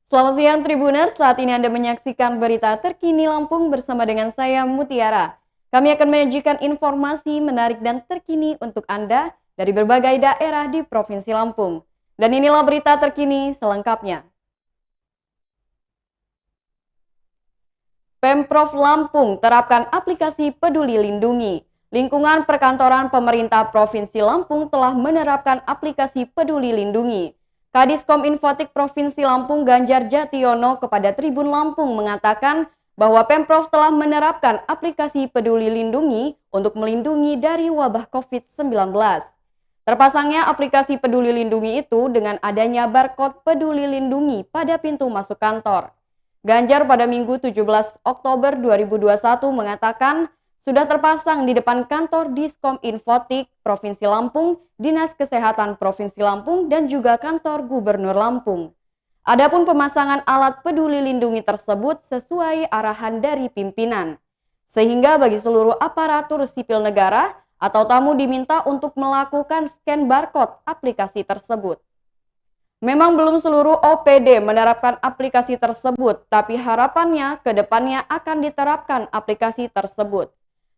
Selamat siang Tribuners, saat ini Anda menyaksikan berita terkini Lampung bersama dengan saya Mutiara. Kami akan menyajikan informasi menarik dan terkini untuk Anda dari berbagai daerah di Provinsi Lampung. Dan inilah berita terkini selengkapnya. Pemprov Lampung terapkan aplikasi Peduli Lindungi. Lingkungan perkantoran pemerintah Provinsi Lampung telah menerapkan aplikasi Peduli Lindungi. Kadiskom Infotik Provinsi Lampung Ganjar Jationo kepada Tribun Lampung mengatakan bahwa Pemprov telah menerapkan aplikasi Peduli Lindungi untuk melindungi dari wabah COVID-19. Terpasangnya aplikasi Peduli Lindungi itu dengan adanya barcode Peduli Lindungi pada pintu masuk kantor. Ganjar pada Minggu 17 Oktober 2021 mengatakan sudah terpasang di depan kantor Diskom Infotik Provinsi Lampung, Dinas Kesehatan Provinsi Lampung, dan juga kantor Gubernur Lampung. Adapun pemasangan alat Peduli Lindungi tersebut sesuai arahan dari pimpinan. Sehingga bagi seluruh aparatur sipil negara atau tamu diminta untuk melakukan scan barcode aplikasi tersebut. Memang belum seluruh OPD menerapkan aplikasi tersebut, tapi harapannya ke depannya akan diterapkan aplikasi tersebut.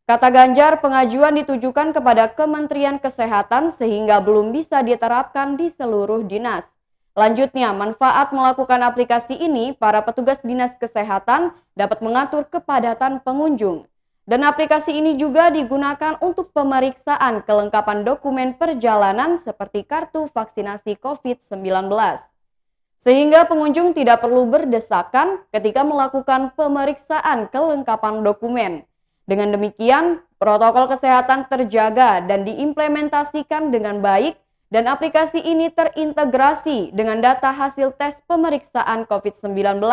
Kata Ganjar, pengajuan ditujukan kepada Kementerian Kesehatan sehingga belum bisa diterapkan di seluruh dinas. Lanjutnya, manfaat melakukan aplikasi ini, para petugas Dinas Kesehatan dapat mengatur kepadatan pengunjung. Dan aplikasi ini juga digunakan untuk pemeriksaan kelengkapan dokumen perjalanan seperti kartu vaksinasi COVID-19. Sehingga pengunjung tidak perlu berdesakan ketika melakukan pemeriksaan kelengkapan dokumen. Dengan demikian, protokol kesehatan terjaga dan diimplementasikan dengan baik dan aplikasi ini terintegrasi dengan data hasil tes pemeriksaan COVID-19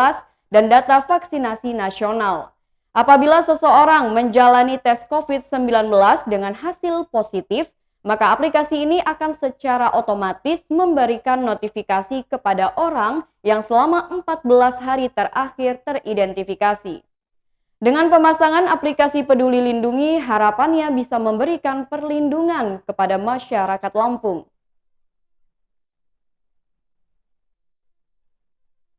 dan data vaksinasi nasional. Apabila seseorang menjalani tes COVID-19 dengan hasil positif, maka aplikasi ini akan secara otomatis memberikan notifikasi kepada orang yang selama 14 hari terakhir teridentifikasi. Dengan pemasangan aplikasi Peduli Lindungi, harapannya bisa memberikan perlindungan kepada masyarakat Lampung.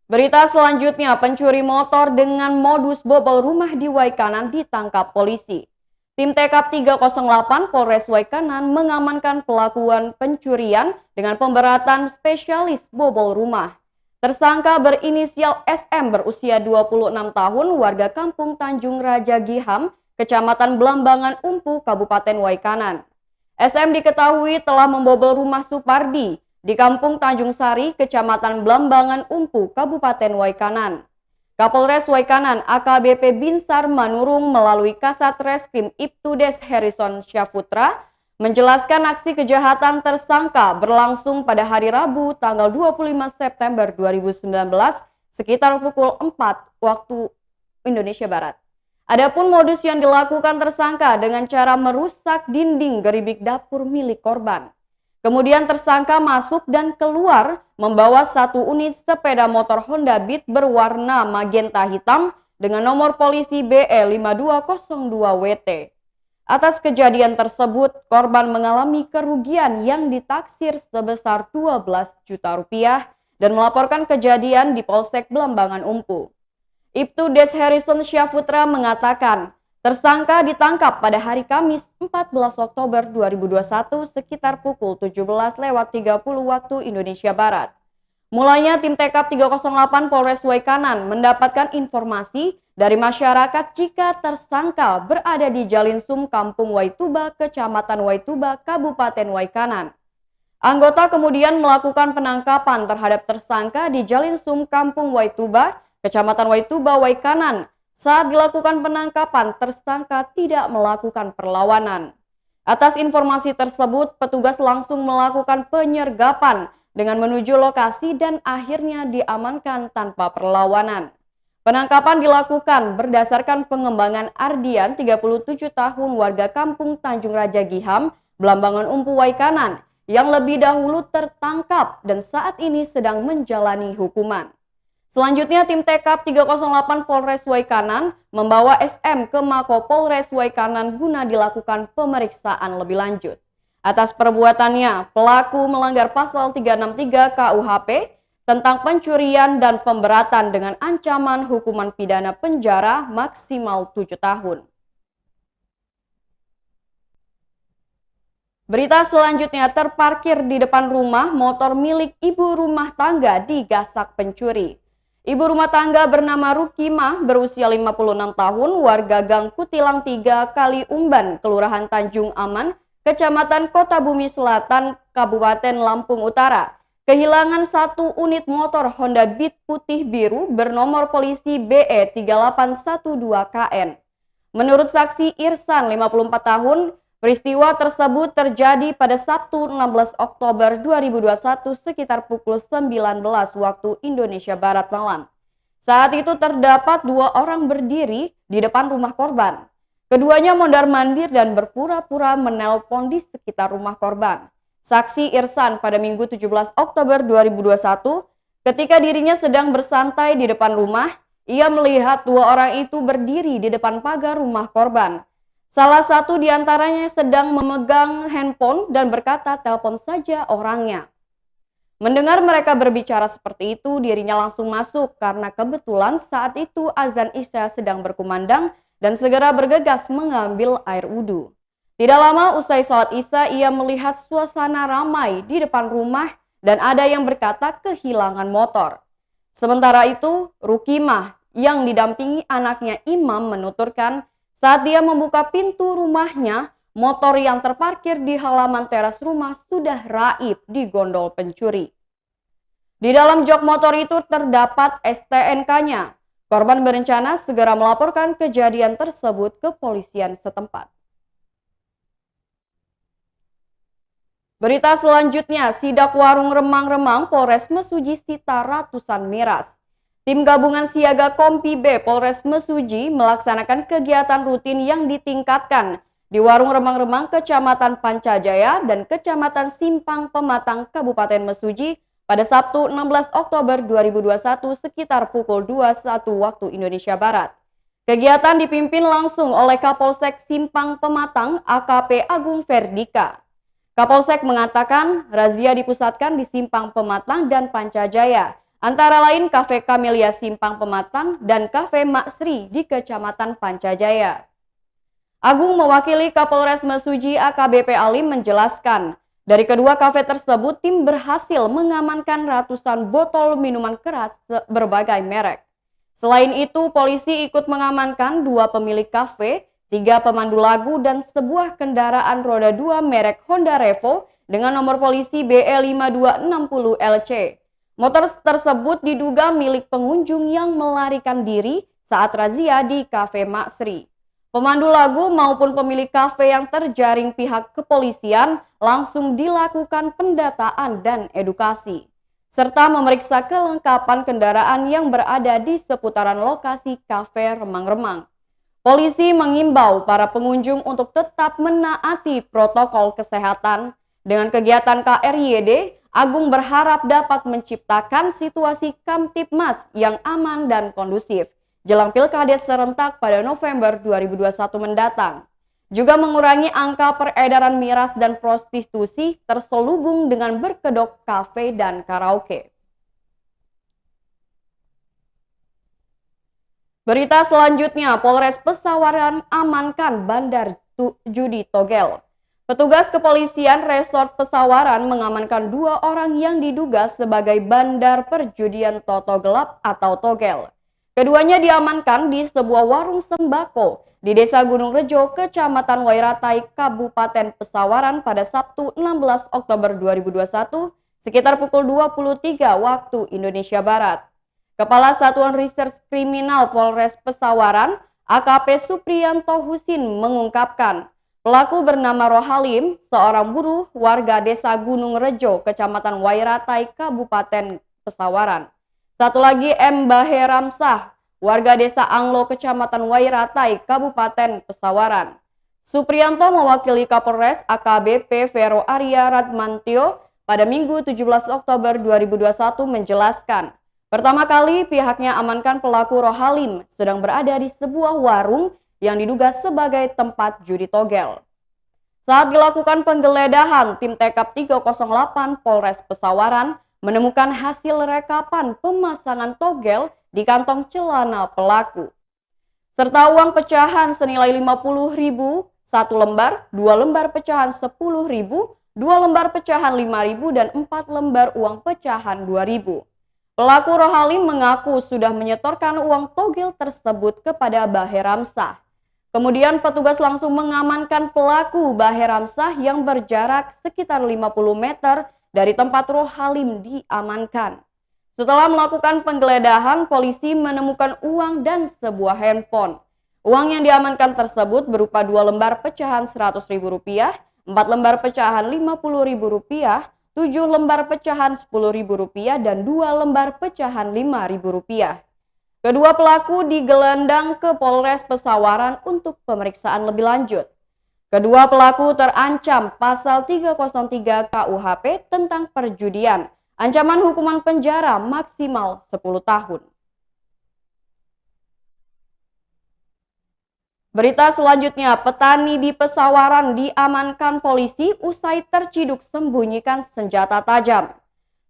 Berita selanjutnya, pencuri motor dengan modus bobol rumah di Waikanan ditangkap polisi. Tim TKP 308 Polres Waikanan mengamankan pelakuan pencurian dengan pemberatan spesialis bobol rumah. Tersangka berinisial SM berusia 26 tahun, warga kampung Tanjung Raja Giham, Kecamatan Blambangan Umpu, Kabupaten Waikanan. SM diketahui telah membobol rumah Supardi di kampung Tanjung Sari, Kecamatan Blambangan Umpu, Kabupaten Waikanan. Kapolres Waikanan AKBP Binsar Manurung melalui Kasat Reskrim Ibtudes Harrison Syafutra menjelaskan aksi kejahatan tersangka berlangsung pada hari Rabu tanggal 25 September 2019 sekitar pukul 4 waktu Indonesia Barat. Adapun modus yang dilakukan tersangka dengan cara merusak dinding geribik dapur milik korban. Kemudian tersangka masuk dan keluar membawa satu unit sepeda motor Honda Beat berwarna magenta hitam dengan nomor polisi BE5202WT. Atas kejadian tersebut, korban mengalami kerugian yang ditaksir sebesar 12 juta rupiah dan melaporkan kejadian di Polsek Blambangan Umpu. Ibtudes Harrison Syafutra mengatakan, tersangka ditangkap pada hari Kamis 14 Oktober 2021 sekitar pukul 17.30 waktu Indonesia Barat. Mulanya tim TKP 308 Polres Waikanan mendapatkan informasi dari masyarakat jika tersangka berada di Jalinsum Kampung Waituba, Kecamatan Waituba, Kabupaten Waikanan. Anggota kemudian melakukan penangkapan terhadap tersangka di Jalinsum Kampung Waituba, Kecamatan Waituba, Waikanan. Saat dilakukan penangkapan, tersangka tidak melakukan perlawanan. Atas informasi tersebut, petugas langsung melakukan penyergapan dengan menuju lokasi dan akhirnya diamankan tanpa perlawanan. Penangkapan dilakukan berdasarkan pengembangan Ardian, 37 tahun, warga kampung Tanjung Raja Giham, Blambangan Umpu, Waikanan, yang lebih dahulu tertangkap dan saat ini sedang menjalani hukuman. Selanjutnya, tim TKP 308 Polres Waikanan membawa SM ke Mako Polres Waikanan guna dilakukan pemeriksaan lebih lanjut. Atas perbuatannya, pelaku melanggar pasal 363 KUHP tentang pencurian dan pemberatan dengan ancaman hukuman pidana penjara maksimal 7 tahun. Berita selanjutnya, terparkir di depan rumah, motor milik ibu rumah tangga digasak pencuri. Ibu rumah tangga bernama Rukimah berusia 56 tahun, warga Gang Kutilang 3 Kaliumban, Kelurahan Tanjung Aman, Kecamatan Kota Bumi Selatan, Kabupaten Lampung Utara, kehilangan satu unit motor Honda Beat putih biru bernomor polisi BE 3812KN. Menurut saksi Irsan, 54 tahun, peristiwa tersebut terjadi pada Sabtu 16 Oktober 2021 sekitar pukul 19 waktu Indonesia Barat malam. Saat itu terdapat dua orang berdiri di depan rumah korban. Keduanya mondar-mandir dan berpura-pura menelpon di sekitar rumah korban. Saksi Irsan pada Minggu 17 Oktober 2021, ketika dirinya sedang bersantai di depan rumah, ia melihat dua orang itu berdiri di depan pagar rumah korban. Salah satu di antaranya sedang memegang handphone dan berkata, "Telepon saja orangnya." Mendengar mereka berbicara seperti itu, dirinya langsung masuk karena kebetulan saat itu azan Isya sedang berkumandang dan segera bergegas mengambil air wudhu. Tidak lama usai sholat Isya, ia melihat suasana ramai di depan rumah dan ada yang berkata kehilangan motor. Sementara itu, Rukimah yang didampingi anaknya Imam menuturkan, saat dia membuka pintu rumahnya, motor yang terparkir di halaman teras rumah sudah raib digondol pencuri. Di dalam jok motor itu terdapat STNK-nya. Korban berencana segera melaporkan kejadian tersebut ke kepolisian setempat. Berita selanjutnya, sidak warung remang-remang Polres Mesuji sita ratusan miras. Tim gabungan siaga Kompi B Polres Mesuji melaksanakan kegiatan rutin yang ditingkatkan di warung remang-remang Kecamatan Pancajaya dan Kecamatan Simpang Pematang Kabupaten Mesuji pada Sabtu 16 Oktober 2021 sekitar pukul 21 waktu Indonesia Barat. Kegiatan dipimpin langsung oleh Kapolsek Simpang Pematang AKP Agung Ferdika. Kapolsek mengatakan razia dipusatkan di Simpang Pematang dan Pancajaya, antara lain Kafe Kamelia Simpang Pematang dan Kafe Maksri di Kecamatan Pancajaya. Agung mewakili Kapolres Mesuji AKBP Alim menjelaskan, dari kedua kafe tersebut tim berhasil mengamankan ratusan botol minuman keras berbagai merek. Selain itu, polisi ikut mengamankan 2 pemilik kafe, 3 pemandu lagu dan sebuah kendaraan roda 2 merek Honda Revo dengan nomor polisi BE5260LC. Motor tersebut diduga milik pengunjung yang melarikan diri saat razia di Kafe Maksri. Pemandu lagu maupun pemilik kafe yang terjaring pihak kepolisian langsung dilakukan pendataan dan edukasi, serta memeriksa kelengkapan kendaraan yang berada di seputaran lokasi kafe remang-remang. Polisi mengimbau para pengunjung untuk tetap menaati protokol kesehatan. Dengan kegiatan KRYD, Agung berharap dapat menciptakan situasi Kamtibmas yang aman dan kondusif jelang Pilkades serentak pada November 2021 mendatang. Juga mengurangi angka peredaran miras dan prostitusi terselubung dengan berkedok kafe dan karaoke. Berita selanjutnya, Polres Pesawaran amankan bandar judi togel. Petugas kepolisian Resort Pesawaran mengamankan 2 orang yang diduga sebagai bandar perjudian toto gelap atau togel. Keduanya diamankan di sebuah warung sembako di Desa Gunung Rejo, Kecamatan Wairatai, Kabupaten Pesawaran pada Sabtu 16 Oktober 2021 sekitar pukul 23 waktu Indonesia Barat. Kepala Satuan Reserse Kriminal Polres Pesawaran, AKP Supriyanto Husin mengungkapkan, pelaku bernama Rohalim, seorang buruh warga Desa Gunung Rejo, Kecamatan Wairatai, Kabupaten Pesawaran. Satu lagi M. Baheramsah, warga Desa Anglo, Kecamatan Wairatai, Kabupaten Pesawaran. Supriyanto mewakili Kapolres AKBP Vero Arya Radmantio pada Minggu 17 Oktober 2021 menjelaskan, pertama kali pihaknya amankan pelaku Rohalim sedang berada di sebuah warung yang diduga sebagai tempat judi togel. Saat dilakukan penggeledahan, tim TK 308 Polres Pesawaran menemukan hasil rekapan pemasangan togel di kantong celana pelaku. Serta uang pecahan senilai 50.000, 1 lembar, 2 lembar pecahan 10.000, 2 lembar pecahan 5.000, dan 4 lembar uang pecahan 2.000. Pelaku Rohalim mengaku sudah menyetorkan uang togel tersebut kepada Baheramsah. Kemudian petugas langsung mengamankan pelaku Baheramsah yang berjarak sekitar 50 meter dari tempat Rohalim diamankan. Setelah melakukan penggeledahan, polisi menemukan uang dan sebuah handphone. Uang yang diamankan tersebut berupa 2 lembar pecahan Rp100.000, 4 lembar pecahan Rp50.000, 7 lembar pecahan Rp10.000, dan 2 lembar pecahan Rp5.000. Kedua pelaku digelandang ke Polres Pesawaran untuk pemeriksaan lebih lanjut. Kedua pelaku terancam pasal 303 KUHP tentang perjudian. Ancaman hukuman penjara maksimal 10 tahun. Berita selanjutnya, petani di Pesawaran diamankan polisi usai terciduk sembunyikan senjata tajam.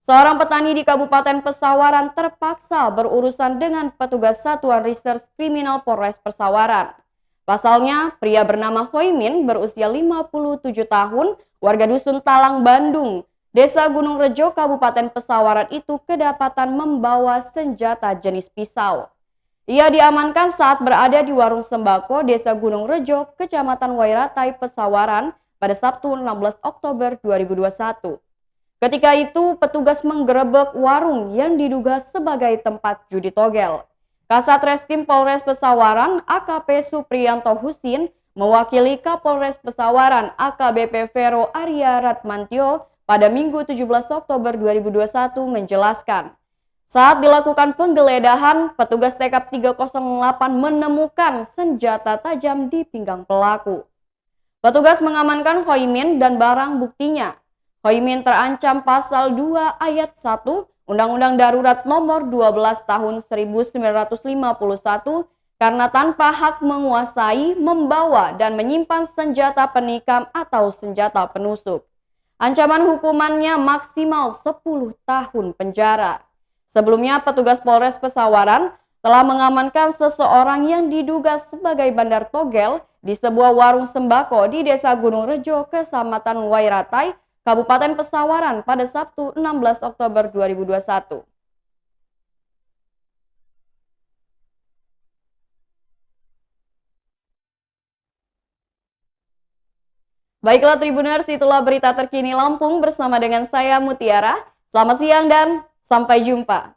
Seorang petani di Kabupaten Pesawaran terpaksa berurusan dengan petugas Satuan Reserse Kriminal Polres Pesawaran. Pasalnya, pria bernama Hoimin berusia 57 tahun, warga Dusun Talang, Bandung, Desa Gunung Rejo, Kabupaten Pesawaran itu kedapatan membawa senjata jenis pisau. Ia diamankan saat berada di warung sembako Desa Gunung Rejo, Kecamatan Wairatai, Pesawaran pada Sabtu 16 Oktober 2021. Ketika itu, petugas menggerebek warung yang diduga sebagai tempat judi togel. Kasat Reskrim Polres Pesawaran AKP Supriyanto Husin mewakili Kapolres Pesawaran AKBP Vero Arya Ratmantio pada Minggu 17 Oktober 2021 menjelaskan, saat dilakukan penggeledahan, petugas TKP 308 menemukan senjata tajam di pinggang pelaku. Petugas mengamankan Hoimin dan barang buktinya. Hoimin terancam pasal 2 ayat 1 Undang-Undang Darurat Nomor 12 Tahun 1951 karena tanpa hak menguasai, membawa, dan menyimpan senjata penikam atau senjata penusuk. Ancaman hukumannya maksimal 10 tahun penjara. Sebelumnya, petugas Polres Pesawaran telah mengamankan seseorang yang diduga sebagai bandar togel di sebuah warung sembako di Desa Gunung Rejo, Kecamatan Wairatai, Kabupaten Pesawaran pada Sabtu 16 Oktober 2021. Baiklah Tribuners, itulah berita terkini Lampung bersama dengan saya Mutiara. Selamat siang dan sampai jumpa.